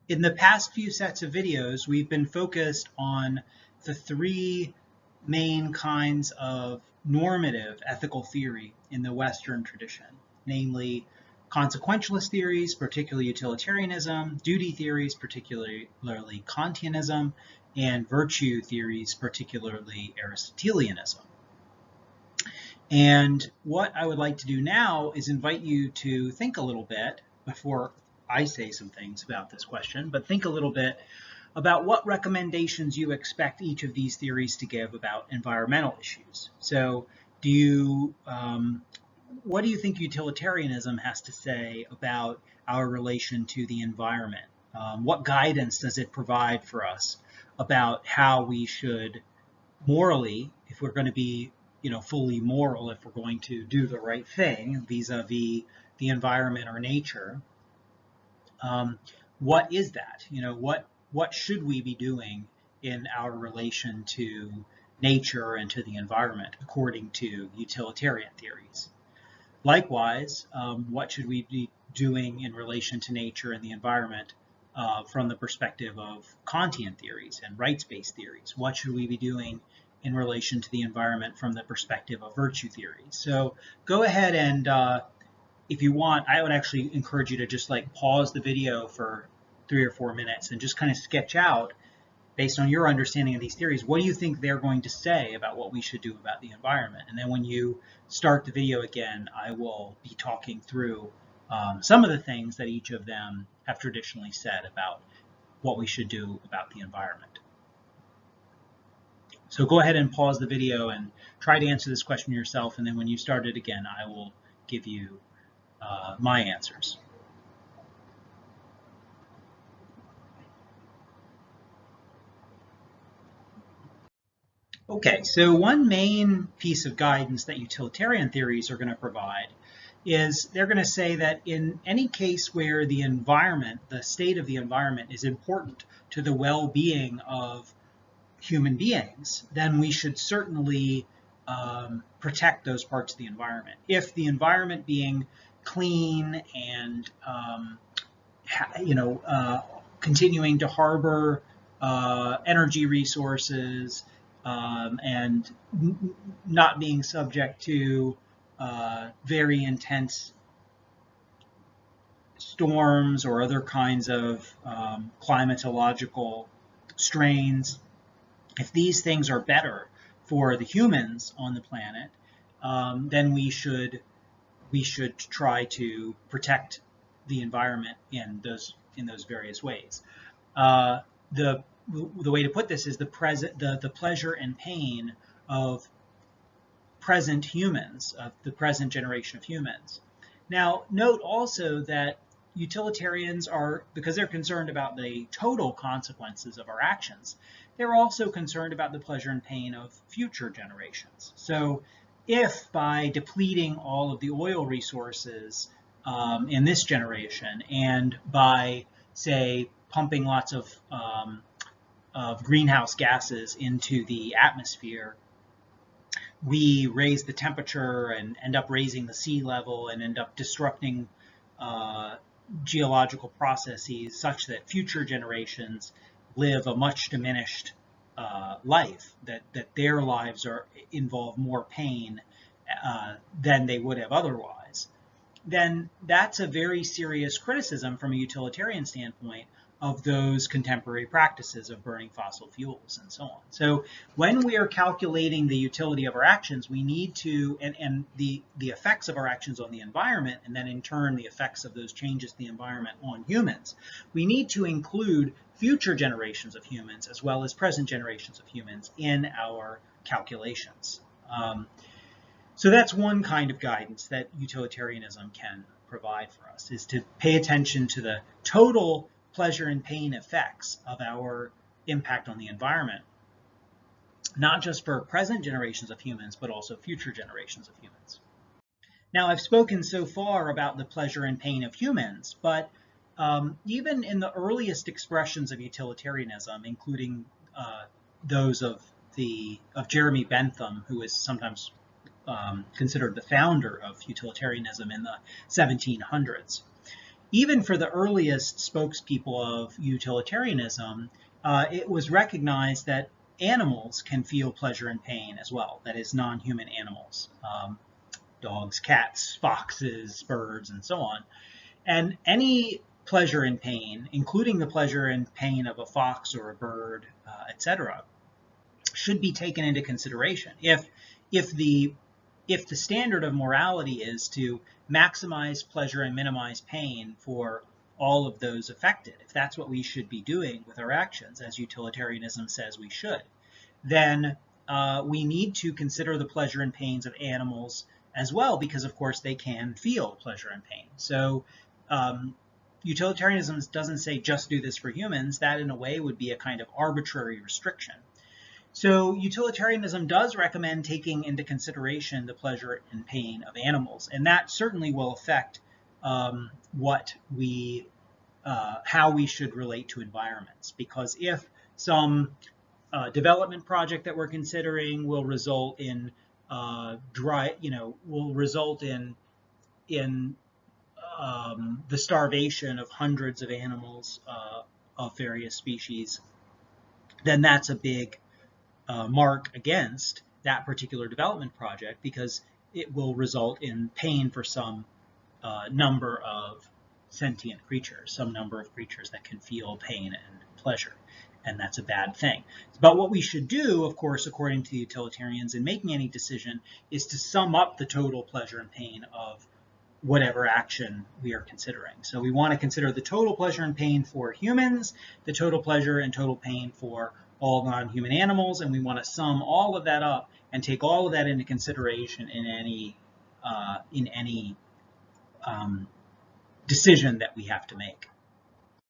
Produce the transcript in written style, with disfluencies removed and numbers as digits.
In the past few sets of videos, we've been focused on the three main kinds of normative ethical theory in the Western tradition, namely consequentialist theories, particularly utilitarianism, duty theories, particularly Kantianism, and virtue theories, particularly Aristotelianism. And what I would like to do now is invite you to think a little bit before I say some things about this question, but think a little bit about what recommendations you expect each of these theories to give about environmental issues. So what do you think utilitarianism has to say about our relation to the environment? What guidance does it provide for us about how we should morally, if we're going to be fully moral, if we're going to do the right thing vis-a-vis the environment or nature, what is that? What should we be doing in our relation to nature and to the environment according to utilitarian theories? Likewise, what should we be doing in relation to nature and the environment from the perspective of Kantian theories and rights-based theories? What should we be doing in relation to the environment from the perspective of virtue theories? So go ahead and, if you want, I would actually encourage you to just pause the video for 3 or 4 minutes and just kind of sketch out, based on your understanding of these theories, what do you think they're going to say about what we should do about the environment? And then when you start the video again, I will be talking through some of the things that each of them have traditionally said about what we should do about the environment. So go ahead and pause the video and try to answer this question yourself, and then when you start it again, I will give you my answers. Okay, so one main piece of guidance that utilitarian theories are going to provide is they're going to say that in any case where the environment, the state of the environment, is important to the well-being of human beings, then we should certainly protect those parts of the environment. If the environment being clean and continuing to harbor energy resources and not being subject to very intense storms or other kinds of climatological strains, if these things are better for the humans on the planet, then we should try to protect the environment in those various ways. The way to put this is the pleasure and pain of present humans, of the present generation of humans. Now, note also that utilitarians are, because they're concerned about the total consequences of our actions, they're also concerned about the pleasure and pain of future generations. So if by depleting all of the oil resources in this generation, and by, say, pumping lots of greenhouse gases into the atmosphere, we raise the temperature and end up raising the sea level and end up disrupting geological processes such that future generations live a much diminished life, that their lives involve more pain than they would have otherwise, then that's a very serious criticism from a utilitarian standpoint of those contemporary practices of burning fossil fuels and so on. So when we are calculating the utility of our actions, we need to, and the effects of our actions on the environment, and then in turn the effects of those changes to the environment on humans, we need to include future generations of humans as well as present generations of humans in our calculations. So that's one kind of guidance that utilitarianism can provide for us, is to pay attention to the total pleasure and pain effects of our impact on the environment, not just for present generations of humans, but also future generations of humans. Now, I've spoken so far about the pleasure and pain of humans, but even in the earliest expressions of utilitarianism, including those of Jeremy Bentham, who is sometimes considered the founder of utilitarianism in the 1700s, even for the earliest spokespeople of utilitarianism, it was recognized that animals can feel pleasure and pain as well, that is, non-human animals, dogs, cats, foxes, birds, and so on. And any pleasure and pain, including the pleasure and pain of a fox or a bird, etc., should be taken into consideration. If the standard of morality is to maximize pleasure and minimize pain for all of those affected, if that's what we should be doing with our actions, as utilitarianism says we should, then we need to consider the pleasure and pains of animals as well, because of course they can feel pleasure and pain. So utilitarianism doesn't say just do this for humans. That in a way would be a kind of arbitrary restriction. So utilitarianism does recommend taking into consideration the pleasure and pain of animals, and that certainly will affect how we should relate to environments. Because if some development project that we're considering will result in the starvation of hundreds of animals of various species, then that's a big mark against that particular development project, because it will result in pain for some number of sentient creatures, some number of creatures that can feel pain and pleasure, and that's a bad thing. But what we should do, of course, according to utilitarians, in making any decision, is to sum up the total pleasure and pain of whatever action we are considering. So we want to consider the total pleasure and pain for humans, the total pleasure and total pain for all non-human animals, and we want to sum all of that up and take all of that into consideration in any decision that we have to make.